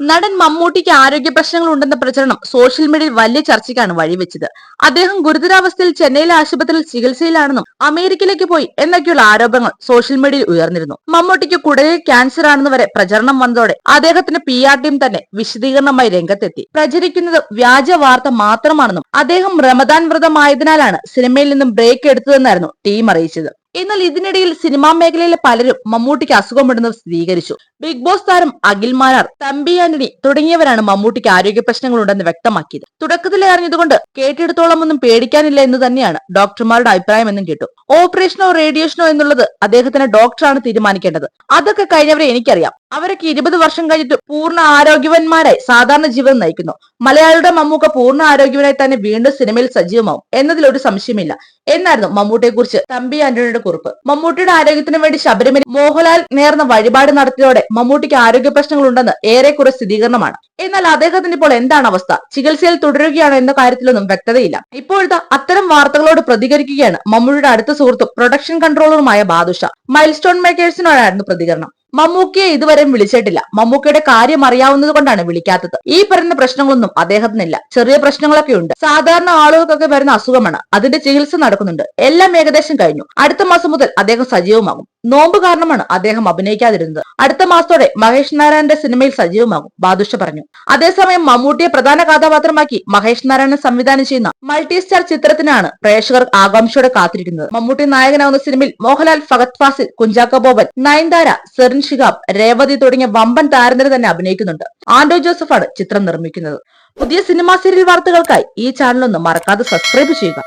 നടൻ മമ്മൂട്ടിക്ക് ആരോഗ്യ പ്രശ്നങ്ങൾ ഉണ്ടെന്ന പ്രചരണം സോഷ്യൽ മീഡിയയിൽ വലിയ ചർച്ചയ്ക്കാണ് വഴിവെച്ചത്. അദ്ദേഹം ഗുരുതരാവസ്ഥയിൽ ചെന്നൈയിലെ ആശുപത്രിയിൽ ചികിത്സയിലാണെന്നും അമേരിക്കയിലേക്ക് പോയി എന്നൊക്കെയുള്ള ആരോപണങ്ങൾ സോഷ്യൽ മീഡിയയിൽ ഉയർന്നിരുന്നു. മമ്മൂട്ടിക്ക് കുടലിൽ ക്യാൻസർ ആണെന്ന് വരെ പ്രചരണം വന്നതോടെ അദ്ദേഹത്തിന്റെ PR ടീം തന്നെ വിശദീകരണമായി രംഗത്തെത്തി. പ്രചരിക്കുന്നത് വ്യാജ വാർത്ത മാത്രമാണെന്നും അദ്ദേഹം റമദാൻ വ്രതമായതിനാലാണ് സിനിമയിൽ നിന്നും ബ്രേക്ക് എടുത്തതെന്നായിരുന്നു ടീം അറിയിച്ചത്. എന്നാൽ ഇതിനിടയിൽ സിനിമാ മേഖലയിലെ പലരും മമ്മൂട്ടിക്ക് അസുഖമുണ്ടെന്ന് സ്ഥിരീകരിച്ചു. ബിഗ് ബോസ് താരം അഖിൽ മാരാർ, തമ്പി ആന്റണി തുടങ്ങിയവരാണ് മമ്മൂട്ടിക്ക് ആരോഗ്യ പ്രശ്നങ്ങളുണ്ടെന്ന് വ്യക്തമാക്കിയത്. തുടക്കത്തിലെ അറിഞ്ഞതുകൊണ്ട് കേട്ടെടുത്തോളം ഒന്നും പേടിക്കാനില്ല എന്ന് തന്നെയാണ് ഡോക്ടർമാരുടെ അഭിപ്രായം എന്നും കേട്ടു. ഓപ്പറേഷനോ റേഡിയേഷനോ എന്നുള്ളത് അദ്ദേഹത്തിന് ഡോക്ടറാണ് തീരുമാനിക്കേണ്ടത്. അതൊക്കെ കഴിഞ്ഞവരെ എനിക്കറിയാം. അവരൊക്കെ 20 വർഷം കഴിഞ്ഞിട്ട് പൂർണ്ണ ആരോഗ്യവാന്മാരായി സാധാരണ ജീവിതം നയിക്കുന്നു. മലയാളിയുടെ മമ്മൂക്ക പൂർണ്ണ ആരോഗ്യവനായി തന്നെ വീണ്ടും സിനിമയിൽ സജീവമാവും എന്നതിലൊരു സംശയമില്ല എന്നായിരുന്നു മമ്മൂട്ടിയെ കുറിച്ച് തമ്പി ആന്റണിയുടെ കുറിപ്പ്. മമ്മൂട്ടിയുടെ ആരോഗ്യത്തിന് വേണ്ടി ശബരിമല മോഹൻലാൽ നേർന്ന വഴിപാട് നടത്തിയതോടെ മമ്മൂട്ടിക്ക് ആരോഗ്യ പ്രശ്നങ്ങൾ ഉണ്ടെന്ന് ഏറെക്കുറെ സ്ഥിരീകരണമാണ്. എന്നാൽ അദ്ദേഹത്തിന് ഇപ്പോൾ എന്താണ് അവസ്ഥ, ചികിത്സയിൽ തുടരുകയാണോ എന്ന കാര്യത്തിലൊന്നും വ്യക്തതയില്ല. ഇപ്പോഴത്തെ അത്തരം വാർത്തകളോട് പ്രതികരിക്കുകയാണ് മമ്മൂട്ടിയുടെ അടുത്ത സുഹൃത്തും പ്രൊഡക്ഷൻ കൺട്രോളറുമായ ബാദുഷ. മൈൽസ്റ്റോൺ മേക്കേഴ്സിനോടായിരുന്നു പ്രതികരണം. മമ്മൂക്കിയെ ഇതുവരെയും വിളിച്ചിട്ടില്ല. മമ്മൂക്കയുടെ കാര്യം അറിയാവുന്നത് കൊണ്ടാണ് വിളിക്കാത്തത്. ഈ പറയുന്ന പ്രശ്നങ്ങളൊന്നും അദ്ദേഹത്തിനില്ല. ചെറിയ പ്രശ്നങ്ങളൊക്കെ ഉണ്ട്. സാധാരണ ആളുകൾക്കൊക്കെ വരുന്ന അസുഖമാണ്. അതിന്റെ ചികിത്സ നടക്കുന്നുണ്ട്. എല്ലാം ഏകദേശം കഴിഞ്ഞു. അടുത്ത മാസം മുതൽ അദ്ദേഹം സജീവമാകും. നോമ്പ് കാരണമാണ് അദ്ദേഹം അഭിനയിക്കാതിരുന്നത്. അടുത്ത മാസത്തോടെ മഹേഷ് നാരായണന്റെ സിനിമയിൽ സജീവമാകും, ബാദുഷ പറഞ്ഞു. അതേസമയം മമ്മൂട്ടിയെ പ്രധാന കഥാപാത്രമാക്കി മഹേഷ് നാരായണൻ സംവിധാനം ചെയ്യുന്ന മൾട്ടി സ്റ്റാർ ചിത്രത്തിനാണ് പ്രേക്ഷകർ ആകാംക്ഷയോടെ കാത്തിരിക്കുന്നത്. മമ്മൂട്ടി നായകനാവുന്ന സിനിമയിൽ മോഹൻലാൽ, ഫഹദ് ഫാസിൽ, കുഞ്ചാക്കോ ബോബൻ, നയൻതാര, സെറിൻ ഷിഹാബ്, രേവതി തുടങ്ങിയ വമ്പൻ താരനിര തന്നെ അഭിനയിക്കുന്നുണ്ട്. ആൻഡോ ജോസഫാണ് ചിത്രം നിർമ്മിക്കുന്നത്. പുതിയ സിനിമാ സീരിയൽ വാർത്തകൾക്കായി ഈ ചാനൽ ഒന്ന് മറക്കാതെ സബ്സ്ക്രൈബ് ചെയ്യുക.